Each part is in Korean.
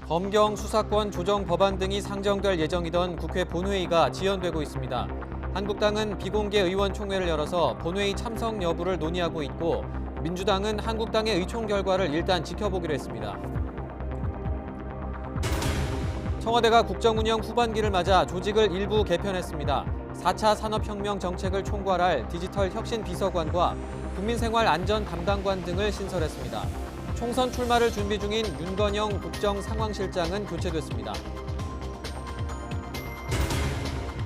검경 수사권 조정 법안 등이 상정될 예정이던 국회 본회의가 지연되고 있습니다. 한국당은 비공개 의원총회를 열어서 본회의 참석 여부를 논의하고 있고 민주당은 한국당의 의총 결과를 일단 지켜보기로 했습니다. 청와대가 국정운영 후반기를 맞아 조직을 일부 개편했습니다. 4차 산업혁명 정책을 총괄할 디지털 혁신 비서관과 국민생활 안전 담당관 등을 신설했습니다. 총선 출마를 준비 중인 윤건영 국정상황실장은 교체됐습니다.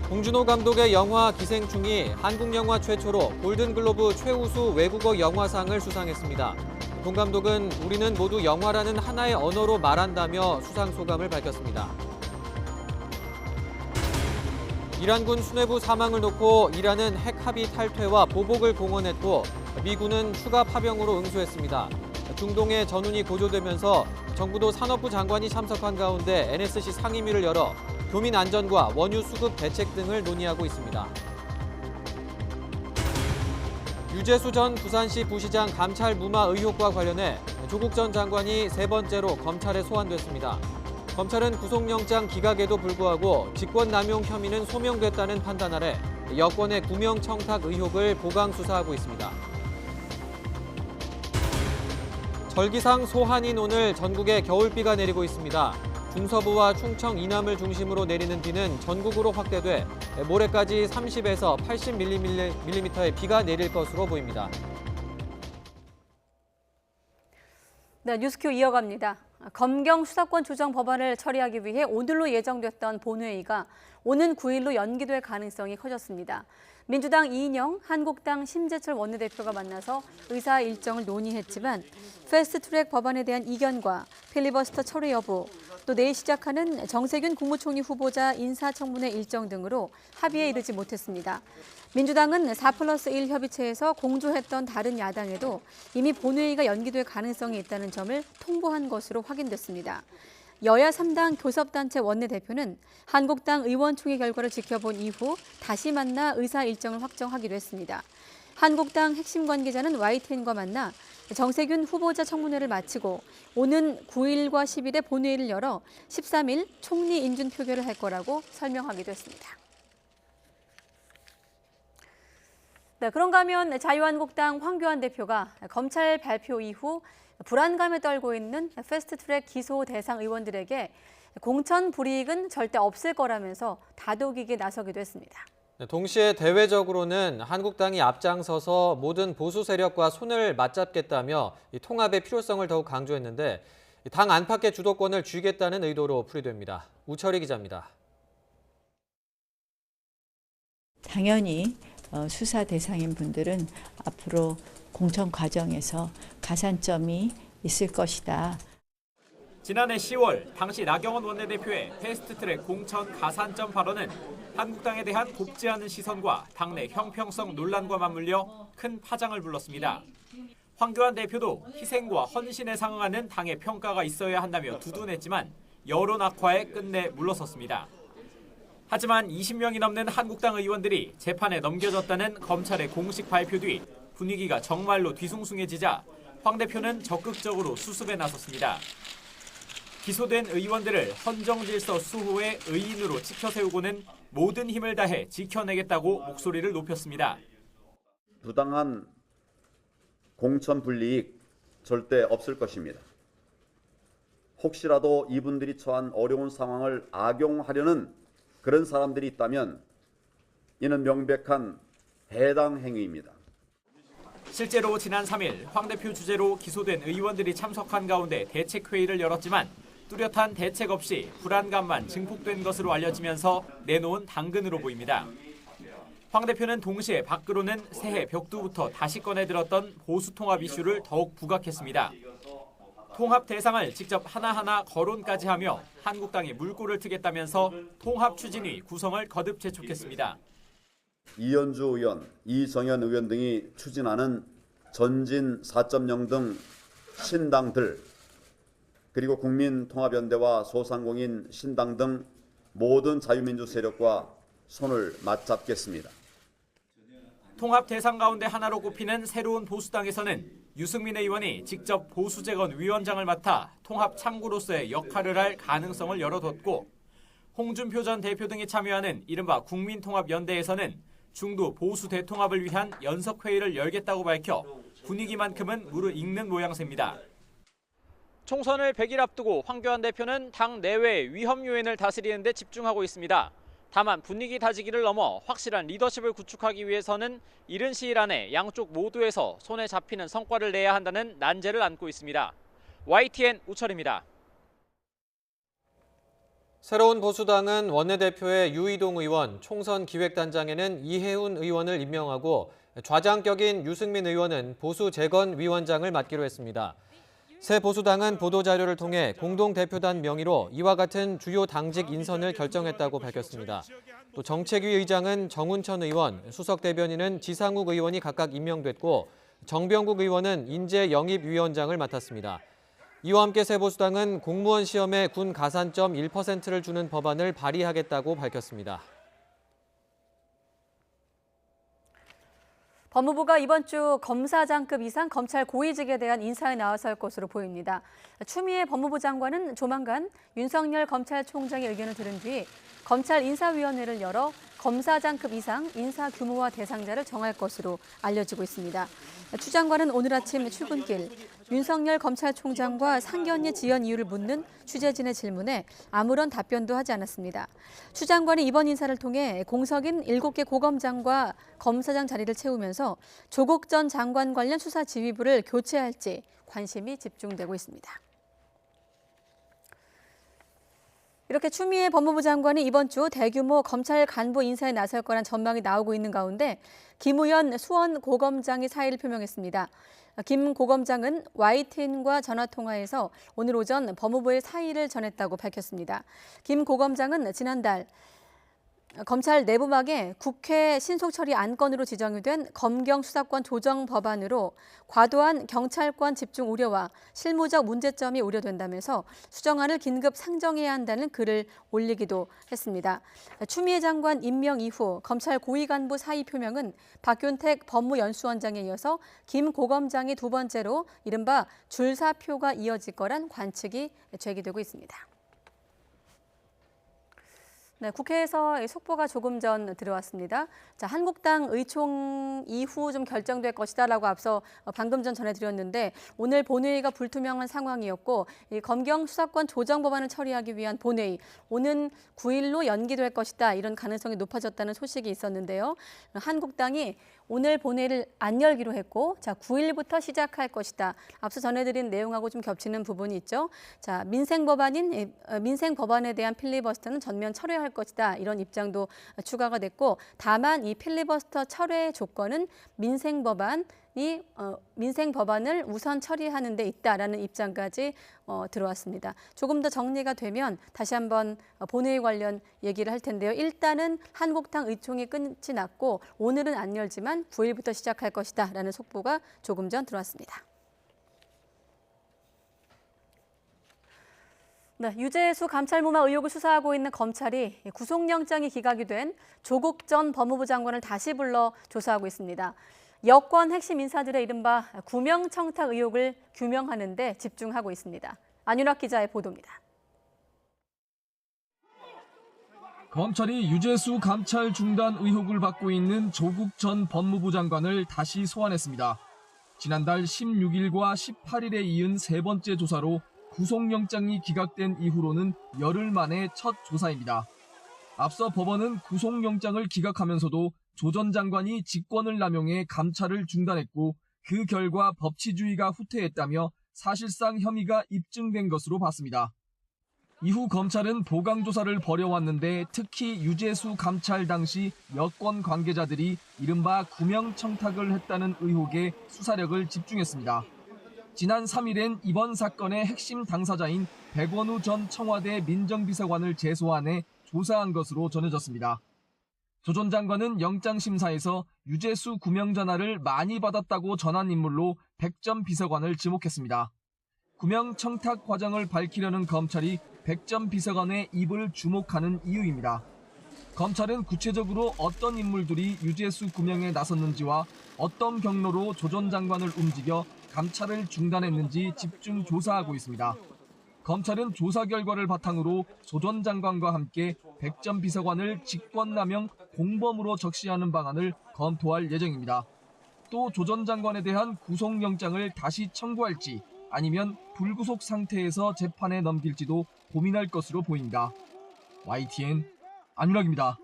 봉준호 감독의 영화 기생충이 한국 영화 최초로 골든글로브 최우수 외국어 영화상을 수상했습니다. 동 감독은 우리는 모두 영화라는 하나의 언어로 말한다며 수상 소감을 밝혔습니다. 이란군 수뇌부 사망을 놓고 이란은 핵 합의 탈퇴와 보복을 공언했고 미군은 추가 파병으로 응수했습니다. 중동의 전운이 고조되면서 정부도 산업부 장관이 참석한 가운데 NSC 상임위를 열어 교민 안전과 원유 수급 대책 등을 논의하고 있습니다. 유재수 전 부산시 부시장 감찰 무마 의혹과 관련해 조국 전 장관이 세 번째로 검찰에 소환됐습니다. 검찰은 구속영장 기각에도 불구하고 직권남용 혐의는 소명됐다는 판단 아래 여권의 구명 청탁 의혹을 보강 수사하고 있습니다. 절기상 소한인 오늘 전국에 겨울비가 내리고 있습니다. 중서부와 충청 이남을 중심으로 내리는 비는 전국으로 확대돼 모레까지 30에서 80mm의 비가 내릴 것으로 보입니다. 네, 뉴스큐 이어갑니다. 검경 수사권 조정 법안을 처리하기 위해 오늘로 예정됐던 본회의가 오는 9일로 연기될 가능성이 커졌습니다. 민주당 이인영, 한국당 심재철 원내대표가 만나서 의사 일정을 논의했지만 패스트트랙 법안에 대한 이견과 필리버스터 처리 여부, 또 내일 시작하는 정세균 국무총리 후보자 인사청문회 일정 등으로 합의에 이르지 못했습니다. 민주당은 4+1 협의체에서 공조했던 다른 야당에도 이미 본회의가 연기될 가능성이 있다는 점을 통보한 것으로 확인됐습니다. 여야 3당 교섭단체 원내대표는 한국당 의원총회 결과를 지켜본 이후 다시 만나 의사 일정을 확정하기로 했습니다. 한국당 핵심 관계자는 YTN과 만나 정세균 후보자 청문회를 마치고 오는 9일과 10일에 본회의를 열어 13일 총리 인준 표결을 할 거라고 설명하기도 했습니다. 네, 그런가 하면 자유한국당 황교안 대표가 검찰 발표 이후 불안감에 떨고 있는 패스트트랙 기소 대상 의원들에게 공천 불이익은 절대 없을 거라면서 다독이게 나서기도 했습니다. 동시에 대외적으로는 한국당이 앞장서서 모든 보수 세력과 손을 맞잡겠다며 통합의 필요성을 더욱 강조했는데 당 안팎의 주도권을 쥐겠다는 의도로 풀이됩니다. 우철희 기자입니다. 당연히 수사 대상인 분들은 앞으로 공천 과정에서 가산점이 있을 것이다. 지난해 10월 당시 나경원 원내대표의 패스트트랙 공천 가산점 발언은 한국당에 대한 곱지 않은 시선과 당내 형평성 논란과 맞물려 큰 파장을 불렀습니다. 황교안 대표도 희생과 헌신에 상응하는 당의 평가가 있어야 한다며 두둔했지만 여론 악화에 끝내 물러섰습니다. 하지만 20명이 넘는 한국당 의원들이 재판에 넘겨졌다는 검찰의 공식 발표 뒤 분위기가 정말로 뒤숭숭해지자 황 대표는 적극적으로 수습에 나섰습니다. 기소된 의원들을 헌정질서 수호의 의인으로 지켜세우고는 모든 힘을 다해 지켜내겠다고 목소리를 높였습니다. 부당한 공천 불이익 절대 없을 것입니다. 혹시라도 이분들이 처한 어려운 상황을 악용하려는 그런 사람들이 있다면 이는 명백한 해당 행위입니다. 실제로 지난 3일 황 대표 주재로 기소된 의원들이 참석한 가운데 대책회의를 열었지만 뚜렷한 대책 없이 불안감만 증폭된 것으로 알려지면서 내놓은 당근으로 보입니다. 황 대표는 동시에 밖으로는 새해 벽두부터 다시 꺼내들었던 보수 통합 이슈를 더욱 부각했습니다. 통합 대상을 직접 하나하나 거론까지 하며 한국당이 물꼬를 트겠다면서 통합 추진위 구성을 거듭 재촉했습니다. 이현주 의원, 이정현 의원 등이 추진하는 전진 4.0 등 신당들 그리고 국민통합연대와 소상공인, 신당 등 모든 자유민주 세력과 손을 맞잡겠습니다. 통합 대상 가운데 하나로 꼽히는 새로운 보수당에서는 유승민 의원이 직접 보수재건 위원장을 맡아 통합 창구로서의 역할을 할 가능성을 열어뒀고, 홍준표 전 대표 등이 참여하는 이른바 국민통합연대에서는 중도 보수 대통합을 위한 연석회의를 열겠다고 밝혀 분위기만큼은 무르익는 모양새입니다. 총선을 100일 앞두고 황교안 대표는 당 내외 위험 요인을 다스리는 데 집중하고 있습니다. 다만 분위기 다지기를 넘어 확실한 리더십을 구축하기 위해서는 이른 시일 안에 양쪽 모두에서 손에 잡히는 성과를 내야 한다는 난제를 안고 있습니다. YTN 우철입니다. 새로운 보수당은 원내대표의 유이동 의원, 총선 기획단장에는 이해훈 의원을 임명하고 좌장격인 유승민 의원은 보수 재건위원장을 맡기로 했습니다. 새 보수당은 보도자료를 통해 공동대표단 명의로 이와 같은 주요 당직 인선을 결정했다고 밝혔습니다. 또 정책위 의장은 정운천 의원, 수석대변인은 지상욱 의원이 각각 임명됐고 정병국 의원은 인재영입위원장을 맡았습니다. 이와 함께 새 보수당은 공무원 시험에 군 가산점 1%를 주는 법안을 발의하겠다고 밝혔습니다. 법무부가 이번 주 검사장급 이상 검찰 고위직에 대한 인사에 나설 것으로 보입니다. 추미애 법무부 장관은 조만간 윤석열 검찰총장의 의견을 들은 뒤 검찰 인사위원회를 열어 검사장급 이상 인사 규모와 대상자를 정할 것으로 알려지고 있습니다. 추 장관은 오늘 아침 출근길 윤석열 검찰총장과 상견례 지연 이유를 묻는 취재진의 질문에 아무런 답변도 하지 않았습니다. 추 장관이 이번 인사를 통해 공석인 7개 고검장과 검사장 자리를 채우면서 조국 전 장관 관련 수사 지휘부를 교체할지 관심이 집중되고 있습니다. 이렇게 추미애 법무부 장관이 이번 주 대규모 검찰 간부 인사에 나설 거란 전망이 나오고 있는 가운데 김우현 수원고검장이 사의를 표명했습니다. 김 고검장은 YTN과 전화통화에서 오늘 오전 법무부에 사의를 전했다고 밝혔습니다. 김 고검장은 지난달 검찰 내부막에 국회 신속처리 안건으로 지정이 된 검경수사권 조정 법안으로 과도한 경찰권 집중 우려와 실무적 문제점이 우려된다면서 수정안을 긴급 상정해야 한다는 글을 올리기도 했습니다. 추미애 장관 임명 이후 검찰 고위 간부 사의 표명은 박균택 법무연수원장에 이어서 김 고검장이 두 번째로 이른바 줄사표가 이어질 거란 관측이 제기되고 있습니다. 네, 국회에서 속보가 조금 전 들어왔습니다. 자, 한국당 의총 이후 좀 결정될 것이다라고 앞서 방금 전 전해드렸는데 오늘 본회의가 불투명한 상황이었고 이 검경 수사권 조정 법안을 처리하기 위한 본회의 오는 9일로 연기될 것이다 이런 가능성이 높아졌다는 소식이 있었는데요. 한국당이 오늘 본회의를 안 열기로 했고, 자 9일부터 시작할 것이다. 앞서 전해드린 내용하고 좀 겹치는 부분이 있죠. 자 민생 법안에 대한 필리버스터는 전면 철회할 것이다. 이런 입장도 추가가 됐고, 다만 이 필리버스터 철회 조건은 민생 법안을 우선 처리하는 데 있다라는 입장까지 들어왔습니다. 조금 더 정리가 되면 다시 한번 본회의 관련 얘기를 할 텐데요. 일단은 한국당 의총이 끝이 났고 오늘은 안 열지만 9일부터 시작할 것이다 라는 속보가 조금 전 들어왔습니다. 네, 유재수 감찰무마 의혹을 수사하고 있는 검찰이 구속영장이 기각이 된 조국 전 법무부 장관을 다시 불러 조사하고 있습니다. 여권 핵심 인사들의 이른바 구명청탁 의혹을 규명하는 데 집중하고 있습니다. 안윤학 기자의 보도입니다. 검찰이 유재수 감찰 중단 의혹을 받고 있는 조국 전 법무부 장관을 다시 소환했습니다. 지난달 16일과 18일에 이은 세 번째 조사로 구속영장이 기각된 이후로는 열흘 만에 첫 조사입니다. 앞서 법원은 구속영장을 기각하면서도 조 전 장관이 직권을 남용해 감찰을 중단했고 그 결과 법치주의가 후퇴했다며 사실상 혐의가 입증된 것으로 봤습니다. 이후 검찰은 보강조사를 벌여왔는데 특히 유재수 감찰 당시 여권 관계자들이 이른바 구명청탁을 했다는 의혹에 수사력을 집중했습니다. 지난 3일엔 이번 사건의 핵심 당사자인 백원우 전 청와대 민정비서관을 제소안해 조사한 것으로 전해졌습니다. 조 전 장관은 영장심사에서 유재수 구명 전화를 많이 받았다고 전한 인물로 백 전 비서관을 지목했습니다. 구명 청탁 과정을 밝히려는 검찰이 백 전 비서관의 입을 주목하는 이유입니다. 검찰은 구체적으로 어떤 인물들이 유재수 구명에 나섰는지와 어떤 경로로 조 전 장관을 움직여 감찰을 중단했는지 집중 조사하고 있습니다. 검찰은 조사 결과를 바탕으로 조 전 장관과 함께 백 전 비서관을 직권남용 공범으로 적시하는 방안을 검토할 예정입니다. 또 조 전 장관에 대한 구속영장을 다시 청구할지 아니면 불구속 상태에서 재판에 넘길지도 고민할 것으로 보입니다. YTN 안윤학입니다.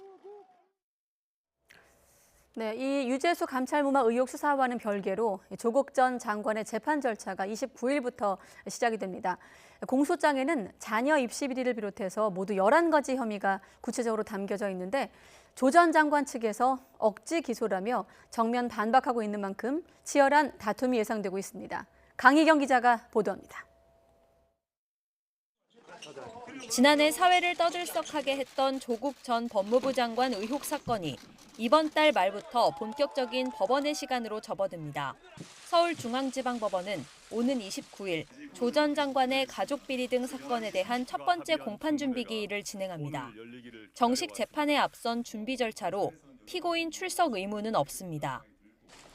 네, 이 유재수 감찰무마 의혹 수사와는 별개로 조국 전 장관의 재판 절차가 29일부터 시작이 됩니다. 공소장에는 자녀 입시 비리를 비롯해서 모두 11가지 혐의가 구체적으로 담겨져 있는데 조 전 장관 측에서 억지 기소라며 정면 반박하고 있는 만큼 치열한 다툼이 예상되고 있습니다. 강희경 기자가 보도합니다. 지난해 사회를 떠들썩하게 했던 조국 전 법무부 장관 의혹 사건이 이번 달 말부터 본격적인 법원의 시간으로 접어듭니다. 서울중앙지방법원은 오는 29일 조 전 장관의 가족 비리 등 사건에 대한 첫 번째 공판 준비 기일을 진행합니다. 정식 재판에 앞선 준비 절차로 피고인 출석 의무는 없습니다.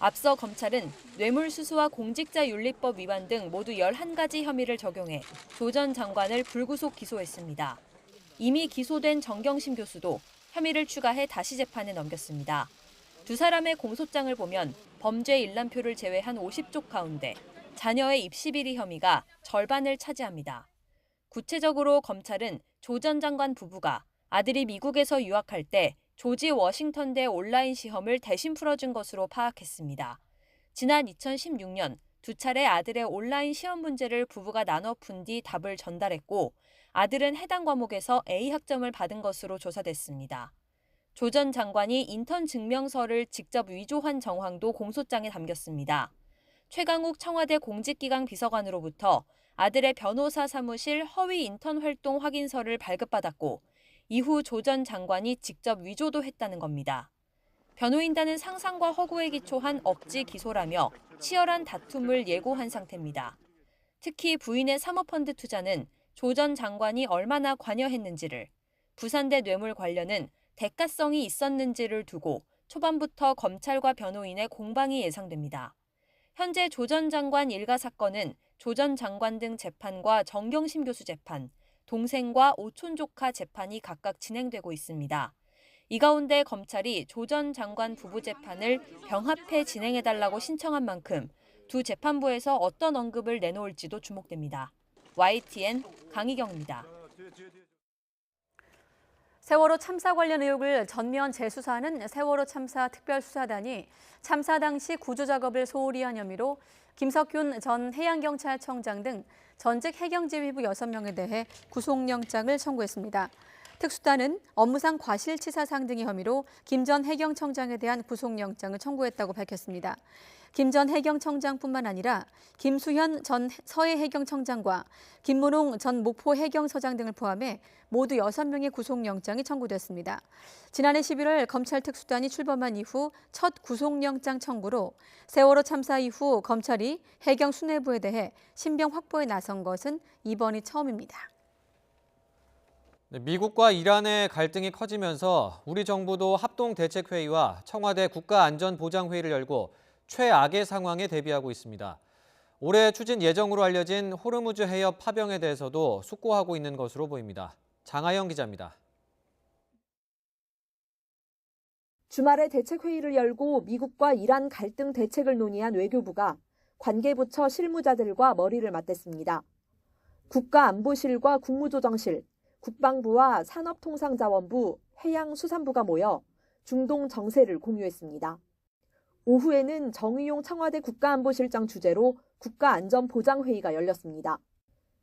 앞서 검찰은 뇌물수수와 공직자윤리법 위반 등 모두 11가지 혐의를 적용해 조 전 장관을 불구속 기소했습니다. 이미 기소된 정경심 교수도 혐의를 추가해 다시 재판에 넘겼습니다. 두 사람의 공소장을 보면 범죄 일람표를 제외한 50쪽 가운데 자녀의 입시 비리 혐의가 절반을 차지합니다. 구체적으로 검찰은 조 전 장관 부부가 아들이 미국에서 유학할 때 조지 워싱턴대 온라인 시험을 대신 풀어준 것으로 파악했습니다. 지난 2016년 두 차례 아들의 온라인 시험 문제를 부부가 나눠 푼 뒤 답을 전달했고 아들은 해당 과목에서 A 학점을 받은 것으로 조사됐습니다. 조 전 장관이 인턴 증명서를 직접 위조한 정황도 공소장에 담겼습니다. 최강욱 청와대 공직기강 비서관으로부터 아들의 변호사 사무실 허위 인턴 활동 확인서를 발급받았고 이후 조 전 장관이 직접 위조도 했다는 겁니다. 변호인단은 상상과 허구에 기초한 억지 기소라며 치열한 다툼을 예고한 상태입니다. 특히 부인의 사모펀드 투자는 조 전 장관이 얼마나 관여했는지를, 부산대 뇌물 관련은 대가성이 있었는지를 두고 초반부터 검찰과 변호인의 공방이 예상됩니다. 현재 조 전 장관 일가 사건은 조 전 장관 등 재판과 정경심 교수 재판, 동생과 오촌 조카 재판이 각각 진행되고 있습니다. 이 가운데 검찰이 조 전 장관 부부 재판을 병합해 진행해달라고 신청한 만큼 두 재판부에서 어떤 언급을 내놓을지도 주목됩니다. YTN 강희경입니다. 세월호 참사 관련 의혹을 전면 재수사하는 세월호 참사 특별수사단이 참사 당시 구조 작업을 소홀히 한 혐의로 김석균 전 해양경찰청장 등 전직 해경지휘부 6명에 대해 구속영장을 청구했습니다. 특수단은 업무상 과실치사상 등의 혐의로 김 전 해경청장에 대한 구속영장을 청구했다고 밝혔습니다. 김 전 해경청장뿐만 아니라 김수현 전 서해해경청장과 김문홍 전 목포해경서장 등을 포함해 모두 6명의 구속영장이 청구됐습니다. 지난해 11월 검찰 특수단이 출범한 이후 첫 구속영장 청구로 세월호 참사 이후 검찰이 해경 수뇌부에 대해 신병 확보에 나선 것은 이번이 처음입니다. 미국과 이란의 갈등이 커지면서 우리 정부도 합동대책회의와 청와대 국가안전보장회의를 열고 최악의 상황에 대비하고 있습니다. 올해 추진 예정으로 알려진 호르무즈 해협 파병에 대해서도 숙고하고 있는 것으로 보입니다. 장하영 기자입니다. 주말에 대책회의를 열고 미국과 이란 갈등 대책을 논의한 외교부가 관계부처 실무자들과 머리를 맞댔습니다. 국가안보실과 국무조정실, 국방부와 산업통상자원부, 해양수산부가 모여 중동 정세를 공유했습니다. 오후에는 정의용 청와대 국가안보실장 주재로 국가안전보장회의가 열렸습니다.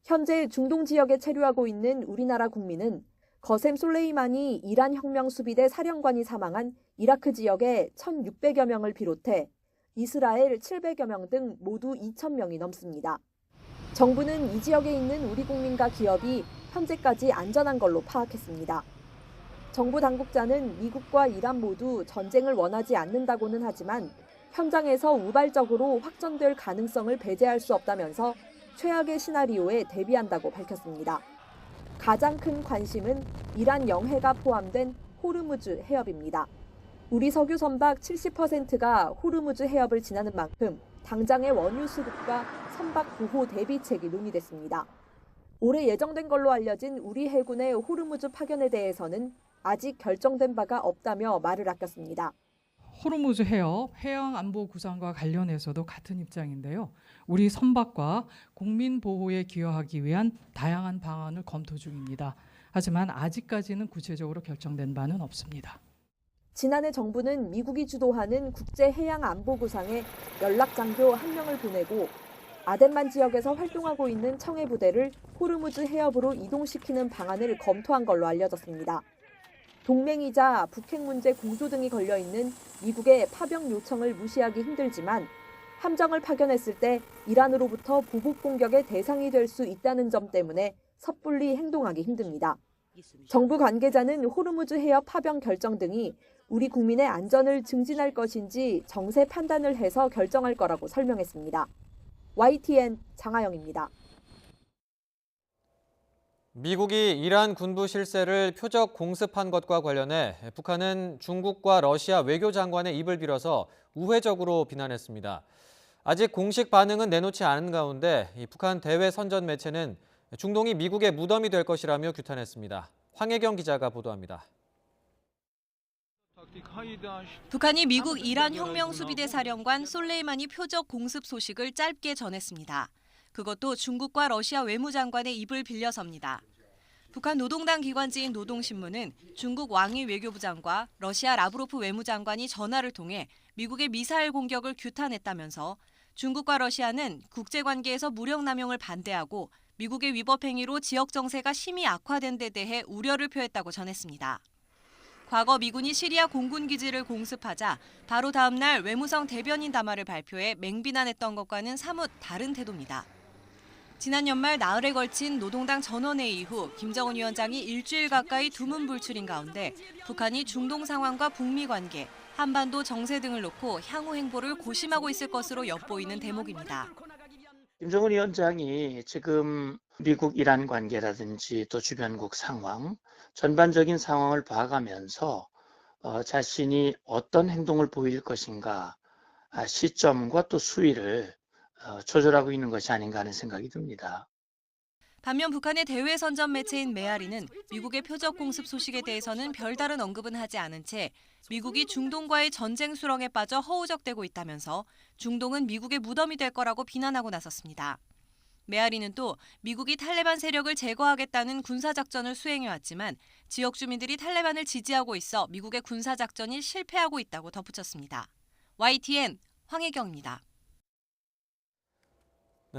현재 중동 지역에 체류하고 있는 우리나라 국민은 거셈 솔레이마니 이란 혁명수비대 사령관이 사망한 이라크 지역에 1,600여 명을 비롯해 이스라엘 700여 명 등 모두 2,000명이 넘습니다. 정부는 이 지역에 있는 우리 국민과 기업이 현재까지 안전한 걸로 파악했습니다. 정부 당국자는 미국과 이란 모두 전쟁을 원하지 않는다고는 하지만 현장에서 우발적으로 확전될 가능성을 배제할 수 없다면서 최악의 시나리오에 대비한다고 밝혔습니다. 가장 큰 관심은 이란 영해가 포함된 호르무즈 해협입니다. 우리 석유 선박 70%가 호르무즈 해협을 지나는 만큼 당장의 원유 수급과 선박 보호 대비책이 논의됐습니다. 올해 예정된 걸로 알려진 우리 해군의 호르무즈 파견에 대해서는 아직 결정된 바가 없다며 말을 아꼈습니다. 호르무즈 해협 해양 안보 구상과 관련해서도 같은 입장인데요. 우리 선박과 국민 보호에 기여하기 위한 다양한 방안을 검토 중입니다. 하지만 아직까지는 구체적으로 결정된 바는 없습니다. 지난해 정부는 미국이 주도하는 국제 해양 안보 구상에 연락 장교 1명을 보내고 아덴만 지역에서 활동하고 있는 청해 부대를 호르무즈 해협으로 이동시키는 방안을 검토한 걸로 알려졌습니다. 동맹이자 북핵 문제 공조 등이 걸려 있는 미국의 파병 요청을 무시하기 힘들지만 함정을 파견했을 때 이란으로부터 보복 공격의 대상이 될 수 있다는 점 때문에 섣불리 행동하기 힘듭니다. 정부 관계자는 호르무즈 해협 파병 결정 등이 우리 국민의 안전을 증진할 것인지 정세 판단을 해서 결정할 거라고 설명했습니다. YTN 장하영입니다. 미국이 이란 군부 실세를 표적 공습한 것과 관련해 북한은 중국과 러시아 외교장관의 입을 빌어서 우회적으로 비난했습니다. 아직 공식 반응은 내놓지 않은 가운데 북한 대외 선전 매체는 중동이 미국의 무덤이 될 것이라며 규탄했습니다. 황혜경 기자가 보도합니다. 북한이 미국 이란 혁명수비대 사령관 솔레이마니 표적 공습 소식을 짧게 전했습니다. 그것도 중국과 러시아 외무장관의 입을 빌려서입니다. 북한 노동당 기관지인 노동신문은 중국 왕이 외교부장과 러시아 라브로프 외무장관이 전화를 통해 미국의 미사일 공격을 규탄했다면서 중국과 러시아는 국제관계에서 무력 남용을 반대하고 미국의 위법 행위로 지역 정세가 심히 악화된 데 대해 우려를 표했다고 전했습니다. 과거 미군이 시리아 공군 기지를 공습하자 바로 다음 날 외무성 대변인 담화를 발표해 맹비난했던 것과는 사뭇 다른 태도입니다. 지난 연말 나흘에 걸친 노동당 전원회의 이후 김정은 위원장이 일주일 가까이 두문불출인 가운데 북한이 중동 상황과 북미 관계, 한반도 정세 등을 놓고 향후 행보를 고심하고 있을 것으로 엿보이는 대목입니다. 김정은 위원장이 지금 미국 이란 관계라든지 또 주변국 상황, 전반적인 상황을 봐가면서 자신이 어떤 행동을 보일 것인가 시점과 또 수위를 조절하고 있는 것이 아닌가 하는 생각이 듭니다. 반면 북한의 대외 선전 매체인 메아리는 미국의 표적 공습 소식에 대해서는 별다른 언급은 하지 않은 채 미국이 중동과의 전쟁 수렁에 빠져 허우적대고 있다면서 중동은 미국의 무덤이 될 거라고 비난하고 나섰습니다. 메아리는 또 미국이 탈레반 세력을 제거하겠다는 군사작전을 수행해왔지만 지역 주민들이 탈레반을 지지하고 있어 미국의 군사작전이 실패하고 있다고 덧붙였습니다. YTN 황혜경입니다.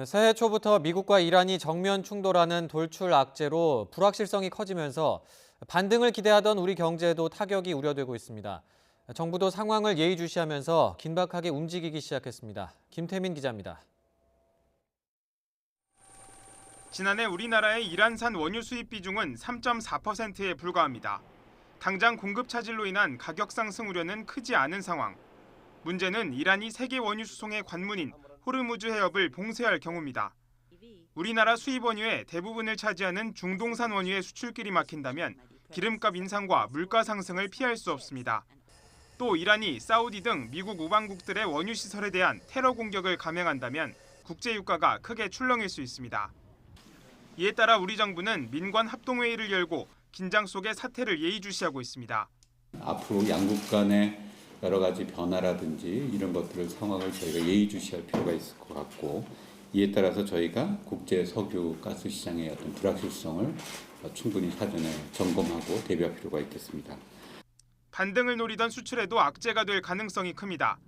새해 초부터 미국과 이란이 정면 충돌하는 돌출 악재로 불확실성이 커지면서 반등을 기대하던 우리 경제에도 타격이 우려되고 있습니다. 정부도 상황을 예의주시하면서 긴박하게 움직이기 시작했습니다. 김태민 기자입니다. 지난해 우리나라의 이란산 원유 수입 비중은 3.4%에 불과합니다. 당장 공급 차질로 인한 가격 상승 우려는 크지 않은 상황. 문제는 이란이 세계 원유 수송의 관문인 호르무즈 해협을 봉쇄할 경우입니다. 우리나라 수입 원유의 대부분을 차지하는 중동산 원유의 수출길이 막힌다면 기름값 인상과 물가 상승을 피할 수 없습니다. 또 이란이 사우디 등 미국 우방국들의 원유 시설에 대한 테러 공격을 감행한다면 국제 유가가 크게 출렁일 수 있습니다. 이에 따라 우리 정부는 민관 합동회의를 열고 긴장 속의 사태를 예의주시하고 있습니다. 앞으로 양국 간의 여러 가지 변화라든지 이런 것들을 상황을 저희가 예의주시할 필요가 있을 것 같고 이에 따라서 저희가 국제 석유 가스 시장의 어떤 불확실성을 충분히 사전에 점검하고 대비할 필요가 있겠습니다. 반등을 노리던 수출에도 악재가 될 가능성이 큽니다.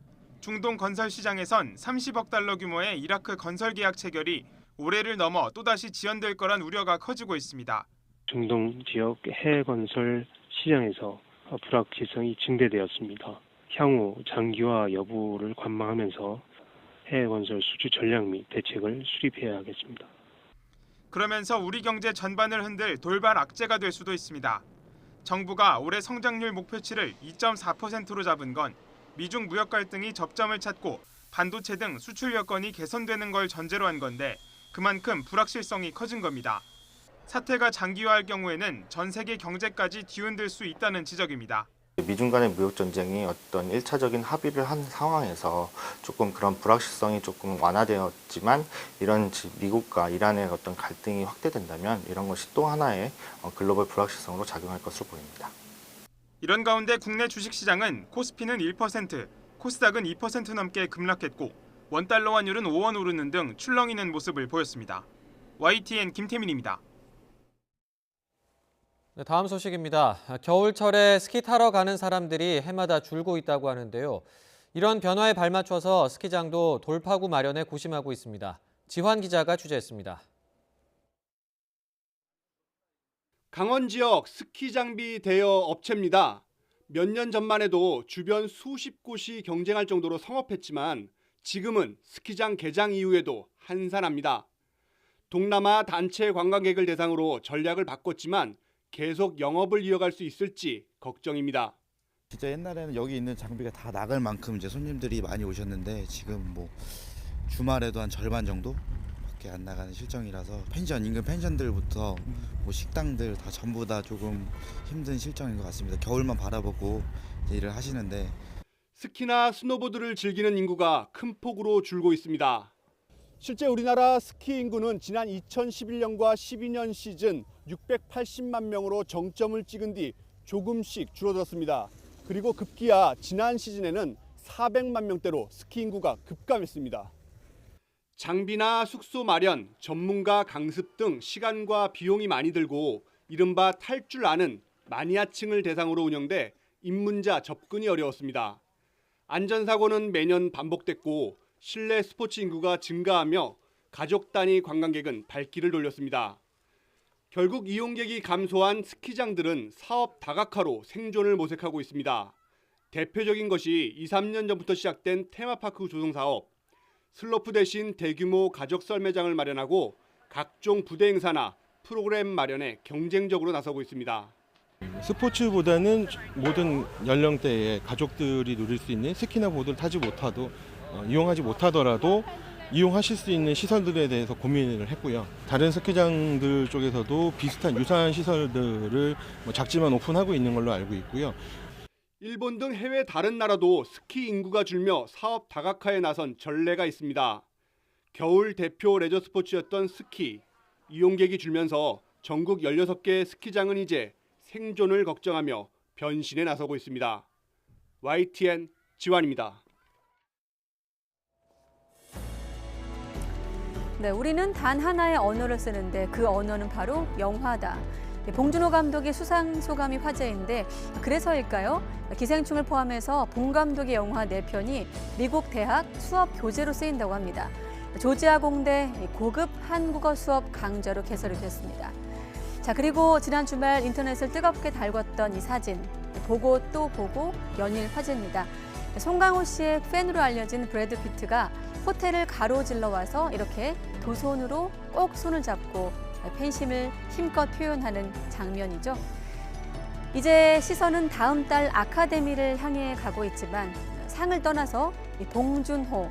중동 건설 시장에선 30억 달러 규모의 이라크 건설 계약 체결이 올해를 넘어 또다시 지연될 거란 우려가 커지고 있습니다. 중동 지역 해외 건설 시장에서 불확실성이 증대되었습니다. 향후 장기화 여부를 관망하면서 해외 건설 수주 전략 및 대책을 수립해야 하겠습니다. 그러면서 우리 경제 전반을 흔들 돌발 악재가 될 수도 있습니다. 정부가 올해 성장률 목표치를 2.4%로 잡은 건 미중 무역 갈등이 접점을 찾고 반도체 등 수출 여건이 개선되는 걸 전제로 한 건데 그만큼 불확실성이 커진 겁니다. 사태가 장기화할 경우에는 전 세계 경제까지 뒤흔들 수 있다는 지적입니다. 미중 간의 무역 전쟁이 어떤 1차적인 합의를 한 상황에서 조금 그런 불확실성이 조금 완화되었지만 이런 미국과 이란의 어떤 갈등이 확대된다면 이런 것이 또 하나의 글로벌 불확실성으로 작용할 것으로 보입니다. 이런 가운데 국내 주식시장은 코스피는 1%, 코스닥은 2% 넘게 급락했고 원달러 환율은 5원 오르는 등 출렁이는 모습을 보였습니다. YTN 김태민입니다. 네, 다음 소식입니다. 겨울철에 스키 타러 가는 사람들이 해마다 줄고 있다고 하는데요. 이런 변화에 발맞춰서 스키장도 돌파구 마련에 고심하고 있습니다. 지환 기자가 취재했습니다. 강원 지역 스키 장비 대여 업체입니다. 몇 년 전만 해도 주변 수십 곳이 경쟁할 정도로 성업했지만 지금은 스키장 개장 이후에도 한산합니다. 동남아 단체 관광객을 대상으로 전략을 바꿨지만 계속 영업을 이어갈 수 있을지 걱정입니다. 진짜 옛날에는 여기 있는 장비가 다 나갈 만큼 이제 손님들이 많이 오셨는데 지금 뭐 주말에도 한 절반 정도밖에 안 나가는 실정이라서 펜션 인근 펜션들부터 뭐 식당들 다 전부 다 조금 힘든 실정인 것 같습니다. 겨울만 바라보고 일을 하시는데 스키나 스노보드를 즐기는 인구가 큰 폭으로 줄고 있습니다. 실제 우리나라 스키 인구는 지난 2011년과 12년 시즌 680만 명으로 정점을 찍은 뒤 조금씩 줄어들었습니다. 그리고 급기야 지난 시즌에는 400만 명대로 스키 인구가 급감했습니다. 장비나 숙소 마련, 전문가 강습 등 시간과 비용이 많이 들고 이른바 탈 줄 아는 마니아층을 대상으로 운영돼 입문자 접근이 어려웠습니다. 안전사고는 매년 반복됐고 실내 스포츠 인구가 증가하며 가족 단위 관광객은 발길을 돌렸습니다. 결국 이용객이 감소한 스키장들은 사업 다각화로 생존을 모색하고 있습니다. 대표적인 것이 2, 3년 전부터 시작된 테마파크 조성 사업. 슬로프 대신 대규모 가족 썰매장을 마련하고 각종 부대 행사나 프로그램 마련에 경쟁적으로 나서고 있습니다. 스포츠보다는 모든 연령대의 가족들이 누릴 수 있는 스키나 보드를 타지 못하도 이용하지 못하더라도 이용하실 수 있는 시설들에 대해서 고민을 했고요. 다른 스키장들 쪽에서도 비슷한 유사한 시설들을 작지만 오픈하고 있는 걸로 알고 있고요. 일본 등 해외 다른 나라도 스키 인구가 줄며 사업 다각화에 나선 전례가 있습니다. 겨울 대표 레저 스포츠였던 스키, 이용객이 줄면서 전국 16개의 스키장은 이제 생존을 걱정하며 변신에 나서고 있습니다. YTN 지환입니다. 네, 우리는 단 하나의 언어를 쓰는데 그 언어는 바로 영화다. 봉준호 감독의 수상 소감이 화제인데 그래서일까요? 기생충을 포함해서 봉 감독의 영화 4편이 미국 대학 수업 교재로 쓰인다고 합니다. 조지아 공대 고급 한국어 수업 강좌로 개설이 됐습니다. 자, 그리고 지난 주말 인터넷을 뜨겁게 달궜던 이 사진. 보고 또 보고 연일 화제입니다. 송강호 씨의 팬으로 알려진 브래드 피트가 호텔을 가로질러 와서 이렇게 두 손으로 꼭 손을 잡고 팬심을 힘껏 표현하는 장면이죠. 이제 시선은 다음 달 아카데미를 향해 가고 있지만 상을 떠나서 이 봉준호,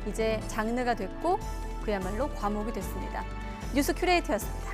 이제 장르가 됐고 그야말로 과목이 됐습니다. 뉴스 큐레이터였습니다.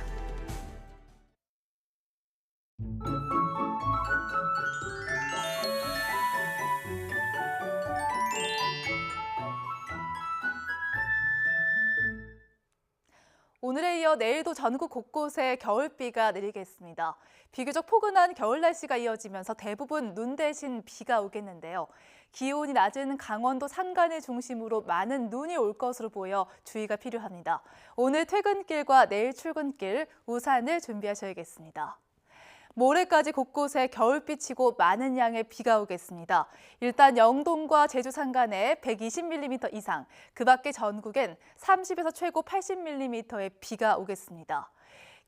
오늘에 이어 내일도 전국 곳곳에 겨울비가 내리겠습니다. 비교적 포근한 겨울 날씨가 이어지면서 대부분 눈 대신 비가 오겠는데요. 기온이 낮은 강원도 산간을 중심으로 많은 눈이 올 것으로 보여 주의가 필요합니다. 오늘 퇴근길과 내일 출근길 우산을 준비하셔야겠습니다. 모레까지 곳곳에 겨울비 치고 많은 양의 비가 오겠습니다. 일단 영동과 제주 산간에 120mm 이상, 그 밖에 전국엔 30에서 최고 80mm의 비가 오겠습니다.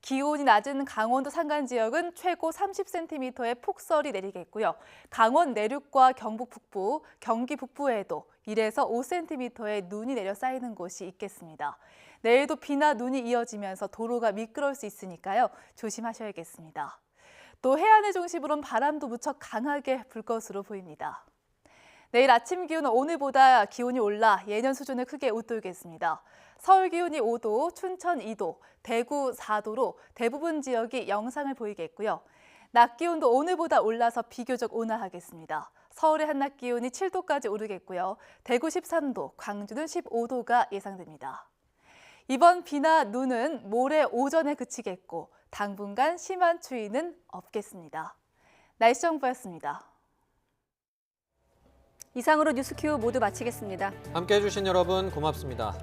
기온이 낮은 강원도 산간 지역은 최고 30cm의 폭설이 내리겠고요. 강원 내륙과 경북 북부, 경기 북부에도 1에서 5cm의 눈이 내려 쌓이는 곳이 있겠습니다. 내일도 비나 눈이 이어지면서 도로가 미끄러울 수 있으니까요. 조심하셔야겠습니다. 또 해안을 중심으로는 바람도 무척 강하게 불 것으로 보입니다. 내일 아침 기온은 오늘보다 기온이 올라 예년 수준을 크게 웃돌겠습니다. 서울 기온이 5도, 춘천 2도, 대구 4도로 대부분 지역이 영상을 보이겠고요. 낮 기온도 오늘보다 올라서 비교적 온화하겠습니다. 서울의 한낮 기온이 7도까지 오르겠고요. 대구 13도, 광주는 15도가 예상됩니다. 이번 비나 눈은 모레 오전에 그치겠고 당분간 심한 추위는 없겠습니다. 날씨 정보였습니다. 이상으로 뉴스큐 모두 마치겠습니다. 함께해 주신 여러분 고맙습니다.